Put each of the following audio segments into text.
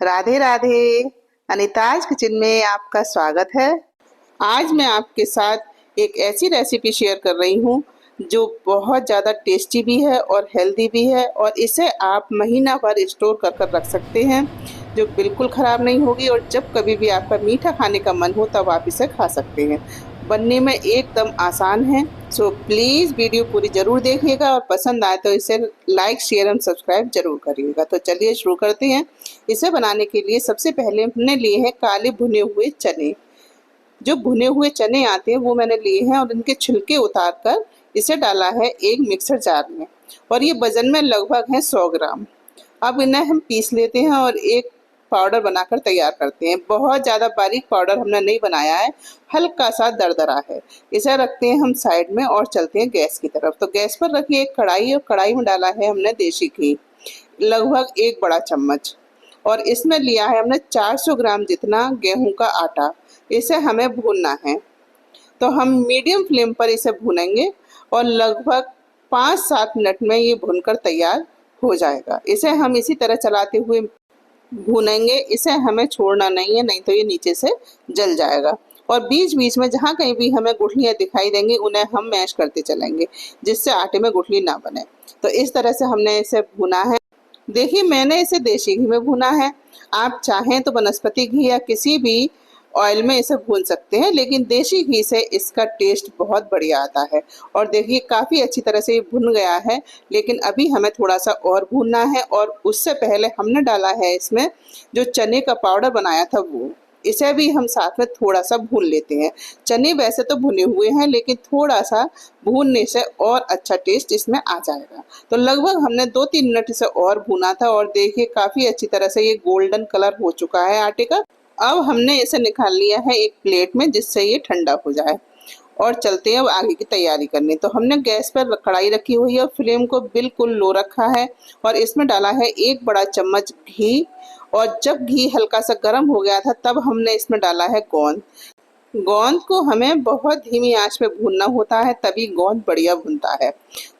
Radhe Radhe. अनीताज kitchen में आपका स्वागत है। आज मैं आपके साथ एक ऐसी रेसिपी शेयर कर रही हूँ जो बहुत ज़्यादा टेस्टी भी है और हेल्दी भी है, और इसे आप महीना भर स्टोर कर कर रख सकते हैं, जो बिल्कुल ख़राब नहीं होगी। और जब कभी भी आपका मीठा खाने का मन हो तब आप इसे खा सकते हैं। बनने में एकदम आसान है। सो प्लीज़ वीडियो पूरी ज़रूर देखिएगा, और पसंद आए तो इसे लाइक शेयर एंड सब्सक्राइब जरूर करिएगा। तो चलिए शुरू करते हैं। इसे बनाने के लिए सबसे पहले हमने लिए हैं काले भुने हुए चने। जो भुने हुए चने आते हैं वो मैंने लिए हैं, और इनके छिलके उतार कर इसे डाला है एक मिक्सर जार में, और ये वजन में लगभग है 100 ग्राम। अब इन्हें हम पीस लेते हैं और एक पाउडर बनाकर तैयार करते हैं। बहुत ज़्यादा बारीक पाउडर हमने नहीं बनाया है, हल्का सा दरदरा है। इसे रखते हैं हम साइड में और चलते हैं गैस की तरफ। तो गैस पर रखिए एक कढ़ाई, और कढ़ाई में डाला है हमने देसी घी, लगभग 1 बड़ा चम्मच। और इसमें लिया है हमने 400 ग्राम जितना गेहूं का आटा। इसे हमें भूनना है, तो हम मीडियम फ्लेम पर इसे भूनेंगे, और लगभग 5-7 मिनट में ये भूनकर तैयार हो जाएगा। इसे हम इसी तरह चलाते हुए भूनेंगे, इसे हमें छोड़ना नहीं है, नहीं तो ये नीचे से जल जाएगा। और बीच बीच में जहाँ कहीं भी हमें गुठलियाँ दिखाई देंगी उन्हें हम मैश करते चलेंगे, जिससे आटे में गुठली ना बने। तो इस तरह से हमने इसे भुना है। देखिए, मैंने इसे देसी घी में भुना है। आप चाहें तो वनस्पति घी या किसी भी ऑयल में इसे भून सकते हैं, लेकिन देसी घी से इसका टेस्ट बहुत बढ़िया आता है। और देखिए काफ़ी अच्छी तरह से ये भुन गया है, लेकिन अभी हमें थोड़ा सा और भूनना है। और उससे पहले हमने डाला है इसमें जो चने का पाउडर बनाया था वो, इसे भी हम साथ में थोड़ा सा भून लेते हैं। चने वैसे तो भुने हुए हैं, लेकिन थोड़ा सा भूनने से और अच्छा टेस्ट इसमें आ जाएगा। तो लगभग हमने 2-3 मिनट इसे और भुना था, और देखिए काफ़ी अच्छी तरह से ये गोल्डन कलर हो चुका है आटे का। अब हमने इसे निकाल लिया है एक प्लेट में, जिससे ये ठंडा हो जाए, और चलते हैं अब आगे की तैयारी करने। तो हमने गैस पर कढ़ाई रखी हुई है, और फ्लेम को बिल्कुल लो रखा है, और इसमें डाला है 1 बड़ा चम्मच घी। और जब घी हल्का सा गर्म हो गया था तब हमने इसमें डाला है गोंद। गोंद को हमें बहुत धीमी आंच पे भूनना होता है, तभी गोंद बढ़िया भुनता है।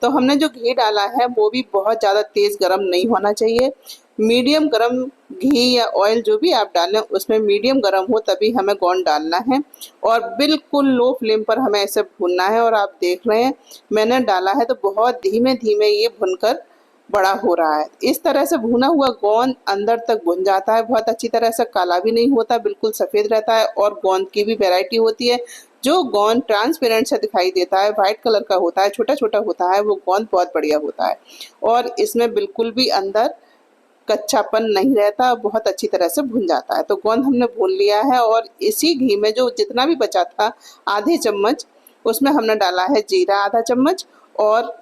तो हमने जो घी डाला है वो भी बहुत ज़्यादा तेज़ गरम नहीं होना चाहिए, मीडियम गरम घी या ऑयल जो भी आप डालें उसमें मीडियम गरम हो तभी हमें गोंद डालना है। और बिल्कुल लो फ्लेम पर हमें इसे भूनना है। और आप देख रहे हैं मैंने डाला है तो बहुत धीमे धीमे ये भुनकर बड़ा हो रहा है। इस तरह से भुना हुआ गोंद अंदर तक भुन जाता है, बहुत अच्छी तरह से काला भी नहीं होता, बिल्कुल सफ़ेद रहता है। और गोंद की भी वैरायटी होती है। जो गोंद ट्रांसपेरेंट से दिखाई देता है, वाइट कलर का होता है, छोटा छोटा होता है, वो गोंद बहुत बढ़िया होता है। और इसमें बिल्कुल भी अंदर कच्चापन नहीं रहता, बहुत अच्छी तरह से भुन जाता है। तो गोंद हमने भून लिया है, और इसी घी में जो जितना भी बचा था आधे चम्मच, उसमें हमने डाला है जीरा आधा चम्मच, और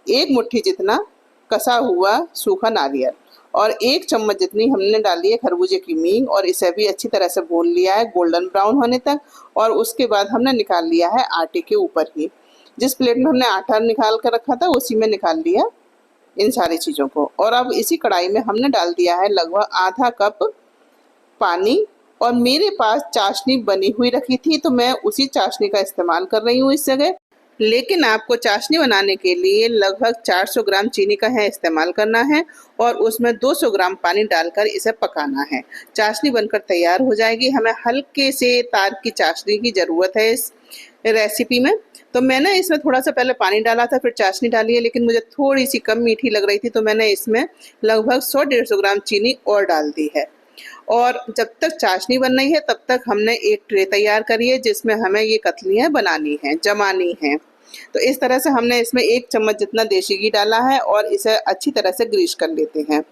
1 मुट्ठी जितना कसा हुआ सूखा नारियल, और 1 चम्मच जितनी हमने डाली है खरबूजे की मींग। और इसे भी अच्छी तरह से भून लिया है गोल्डन ब्राउन होने तक। और उसके बाद हमने निकाल लिया है आटे के ऊपर ही, जिस प्लेट में हमने आटा निकाल कर रखा था उसी में निकाल लिया इन सारी चीज़ों को। और अब इसी कढ़ाई में हमने डाल दिया है लगभग आधा कप पानी। और मेरे पास चाशनी बनी हुई रखी थी, तो मैं उसी चाशनी का इस्तेमाल कर रही हूँ इस जगह। लेकिन आपको चाशनी बनाने के लिए लगभग 400 ग्राम चीनी का है इस्तेमाल करना है, और उसमें 200 ग्राम पानी डालकर इसे पकाना है। चाशनी बनकर तैयार हो जाएगी। हमें हल्के से तार की चाशनी की ज़रूरत है इस रेसिपी में। तो मैंने इसमें थोड़ा सा पहले पानी डाला था, फिर चाशनी डाली है, लेकिन मुझे थोड़ी सी कम मीठी लग रही थी, तो मैंने इसमें लगभग 100-150 ग्राम चीनी और डाल दी है। और जब तक चाशनी बन रही है तब तक हमने एक ट्रे तैयार करी है, जिसमें हमें ये कतलियाँ बनानी हैं, जमानी हैं। तो इस तरह से हमने इसमें 1 चम्मच जितना देसी घी डाला है, और इसे अच्छी तरह से ग्रीस कर लेते हैं।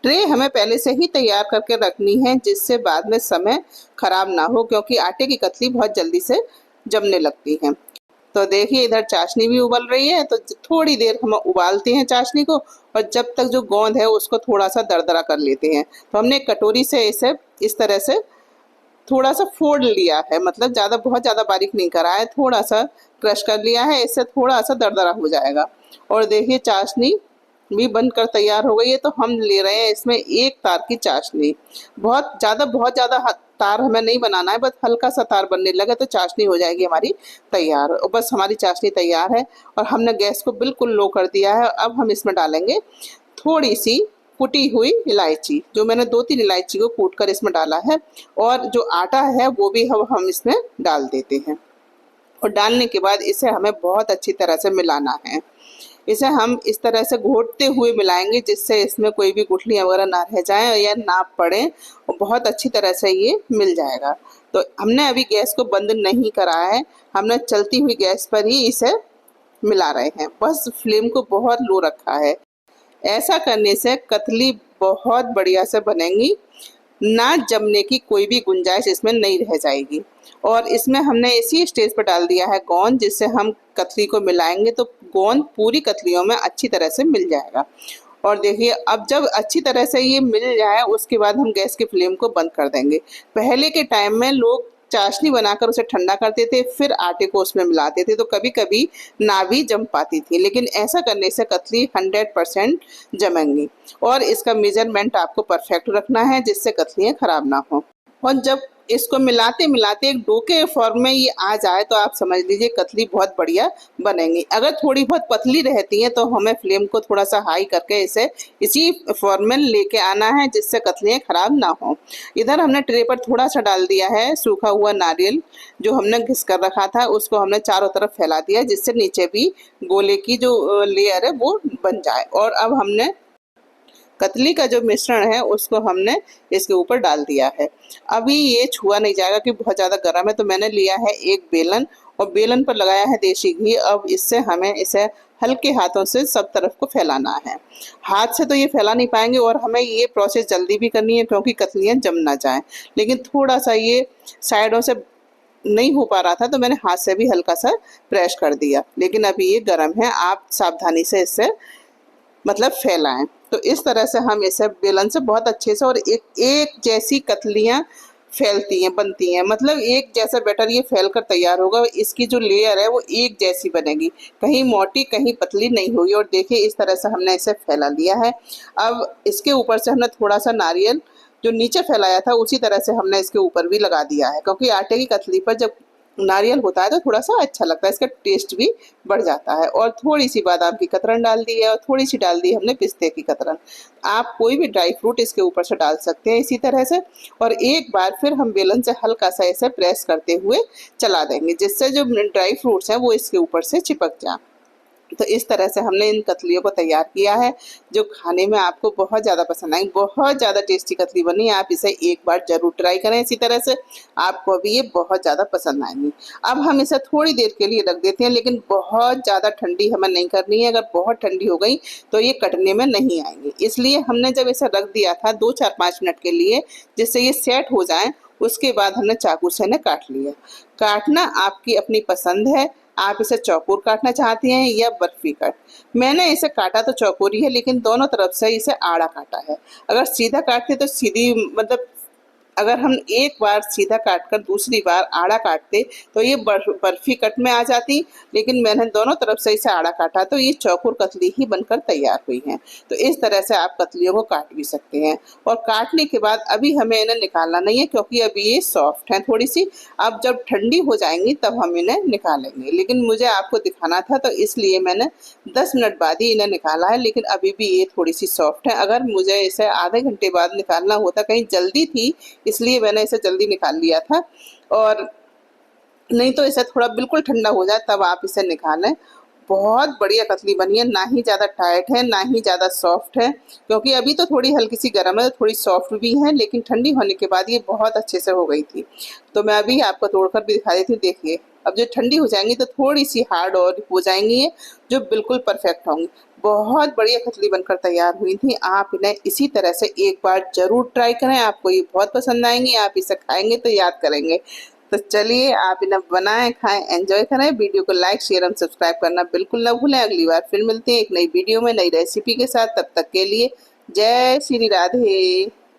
ट्रे हमें पहले से ही तैयार करके रखनी है, जिससे बाद में समय खराब ना हो, क्योंकि आटे की कतली बहुत जल्दी से जमने लगती हैं। तो देखिए इधर चाशनी भी उबल रही है, तो थोड़ी देर हम उबालते हैं चाशनी को, और जब तक जो गोंद है उसको थोड़ा सा दरदरा कर लेते हैं। तो हमने एक कटोरी से इसे इस तरह से थोड़ा सा फोड़ लिया है, मतलब ज़्यादा बहुत ज़्यादा बारीक नहीं करा है, थोड़ा सा क्रश कर लिया है, इससे थोड़ा सा दरदरा हो जाएगा। और देखिए चाशनी भी बनकर तैयार हो गई है। तो हम ले रहे हैं इसमें 1 तार की चाशनी। बहुत ज़्यादा तार हमें नहीं बनाना है, बस हल्का सा तार बनने लगे तो चाशनी हो जाएगी हमारी तैयार। और बस हमारी चाशनी तैयार है, और हमने गैस को बिल्कुल लो कर दिया है। अब हम इसमें डालेंगे थोड़ी सी कुटी हुई इलायची, जो मैंने 2-3 इलायची को कूटकर इसमें डाला है, और जो आटा है वो भी हम इसमें डाल देते हैं। और डालने के बाद इसे हमें बहुत अच्छी तरह से मिलाना है। इसे हम इस तरह से घोटते हुए मिलाएंगे जिससे इसमें कोई भी गुठलियाँ वगैरह ना रह जाएं या ना पड़े, और बहुत अच्छी तरह से ये मिल जाएगा। तो हमने अभी गैस को बंद नहीं करा है, हमने चलती हुई गैस पर ही इसे मिला रहे हैं, बस फ्लेम को बहुत लो रखा है। ऐसा करने से कतली बहुत बढ़िया से बनेंगी, ना जमने की कोई भी गुंजाइश इसमें नहीं रह जाएगी। और इसमें हमने इसी स्टेज पर डाल दिया है गोंद, जिससे हम कतली को मिलाएंगे तो गोंद पूरी कतलियों में अच्छी तरह से मिल जाएगा। और देखिए, अब जब अच्छी तरह से ये मिल जाए उसके बाद हम गैस की फ्लेम को बंद कर देंगे। पहले के टाइम में लोग चाशनी बनाकर उसे ठंडा करते थे, फिर आटे को उसमें मिलाते थे, तो कभी कभी ना भी जम पाती थी, लेकिन ऐसा करने से कतली 100% जमेंगी। और इसका मेजरमेंट आपको परफेक्ट रखना है जिससे कतलियाँ खराब ना हो। और जब इसको मिलाते मिलाते एक डो के फॉर्म में ये आ जाए तो आप समझ लीजिए कतली बहुत बढ़िया बनेंगी। अगर थोड़ी बहुत पतली रहती है तो हमें फ्लेम को थोड़ा सा हाई करके इसे इसी फॉर्म में लेके आना है जिससे कतलियाँ खराब ना हो। इधर हमने ट्रे पर थोड़ा सा डाल दिया है सूखा हुआ नारियल, जो हमने घिस कर रखा था उसको हमने चारों तरफ फैला दिया जिससे नीचे भी गोले की जो लेयर है वो बन जाए। और अब हमने कतली का जो मिश्रण है उसको हमने इसके ऊपर डाल दिया है। अभी ये छुआ नहीं जाएगा कि बहुत ज़्यादा गर्म है, तो मैंने लिया है एक बेलन और बेलन पर लगाया है देसी घी। अब इससे हमें इसे हल्के हाथों से सब तरफ को फैलाना है। हाथ से तो ये फैला नहीं पाएंगे और हमें ये प्रोसेस जल्दी भी करनी है क्योंकि कतलियाँ जम ना जाएं। लेकिन थोड़ा सा ये साइडों से नहीं हो पा रहा था तो मैंने हाथ से भी हल्का सा प्रेस कर दिया, लेकिन अभी ये गर्म है, आप सावधानी से इससे मतलब फैलाएं। तो इस तरह से हम इसे बेलन से बहुत अच्छे से और एक जैसी कतलियाँ फैलती हैं, बनती हैं, मतलब एक जैसा बैटर ये फैल कर तैयार होगा। इसकी जो लेयर है वो एक जैसी बनेगी, कहीं मोटी कहीं पतली नहीं होगी। और देखिए इस तरह से हमने इसे फैला लिया है। अब इसके ऊपर से हमने थोड़ा सा नारियल जो नीचे फैलाया था उसी तरह से हमने इसके ऊपर भी लगा दिया है, क्योंकि आटे की कतली पर जब नारियल होता है तो थोड़ा सा अच्छा लगता है, इसका टेस्ट भी बढ़ जाता है। और थोड़ी सी बादाम की कतरन डाल दी है और थोड़ी सी डाल दी हमने पिस्ते की कतरन। आप कोई भी ड्राई फ्रूट इसके ऊपर से डाल सकते हैं इसी तरह से। और एक बार फिर हम बेलन से हल्का सा ऐसे प्रेस करते हुए चला देंगे जिससे जो ड्राई फ्रूट्स हैं वो इसके ऊपर से चिपक जाए। तो इस तरह से हमने इन कतलियों को तैयार किया है जो खाने में आपको बहुत ज़्यादा पसंद आएंगी। बहुत ज़्यादा टेस्टी कतली बनी है, आप इसे एक बार ज़रूर ट्राई करें इसी तरह से, आपको भी ये बहुत ज़्यादा पसंद आएंगी। अब हम इसे थोड़ी देर के लिए रख देते हैं, लेकिन बहुत ज़्यादा ठंडी हमें नहीं करनी है। अगर बहुत ठंडी हो गई तो ये कटने में नहीं आएंगी, इसलिए हमने जब इसे रख दिया था 2-4-5 मिनट के लिए जिससे ये सेट हो जाए, उसके बाद हमने चाकू से इन्हें काट लिया। काटना आपकी अपनी पसंद है, आप इसे चौकोर काटना चाहती हैं या बर्फी कट। मैंने इसे काटा तो चौकोरी है, लेकिन दोनों तरफ से इसे आड़ा काटा है। अगर सीधा काटते तो सीधी मतलब अगर हम एक बार सीधा काटकर दूसरी बार आड़ा काटते तो ये बर्फी कट में आ जाती, लेकिन मैंने दोनों तरफ से इसे आड़ा काटा तो ये चौकोर कतली ही बनकर तैयार हुई हैं। तो इस तरह से आप कतलियों को काट भी सकते हैं। और काटने के बाद अभी हमें इन्हें निकालना नहीं है क्योंकि अभी ये सॉफ्ट हैं थोड़ी सी। अब जब ठंडी हो जाएंगी तब हम इन्हें निकालेंगे, लेकिन मुझे आपको दिखाना था तो इसलिए मैंने 10 मिनट बाद ही इन्हें निकाला है, लेकिन अभी भी ये थोड़ी सी सॉफ्ट है। अगर मुझे इसे आधे घंटे बाद निकालना होता, कहीं जल्दी थी इसलिए मैंने इसे जल्दी निकाल लिया था, और नहीं तो इसे थोड़ा बिल्कुल ठंडा हो जाए तब आप इसे निकालें। बहुत बढ़िया कतली बनी है, ना ही ज़्यादा टाइट है ना ही ज़्यादा सॉफ्ट है, क्योंकि अभी तो थोड़ी हल्की सी गर्म है, थोड़ी सॉफ्ट भी है, लेकिन ठंडी होने के बाद ये बहुत अच्छे से हो गई थी। तो मैं अभी आपको तोड़कर भी दिखा देती हूँ। देखिए अब जो ठंडी हो जाएंगी तो थोड़ी सी हार्ड और हो जाएंगी ये, जो बिल्कुल परफेक्ट होंगी। बहुत बढ़िया कतली बनकर तैयार हुई थी। आप इन्हें इसी तरह से एक बार ज़रूर ट्राई करें, आपको ये बहुत पसंद आएंगी। आप इसे खाएंगे तो याद करेंगे। तो चलिए आप इन्हें बनाएं, खाएं, एंजॉय करें। वीडियो को लाइक शेयर और सब्सक्राइब करना बिल्कुल ना भूलें। अगली बार फिर मिलते हैं एक नई वीडियो में नई रेसिपी के साथ। तब तक के लिए जय श्री राधे।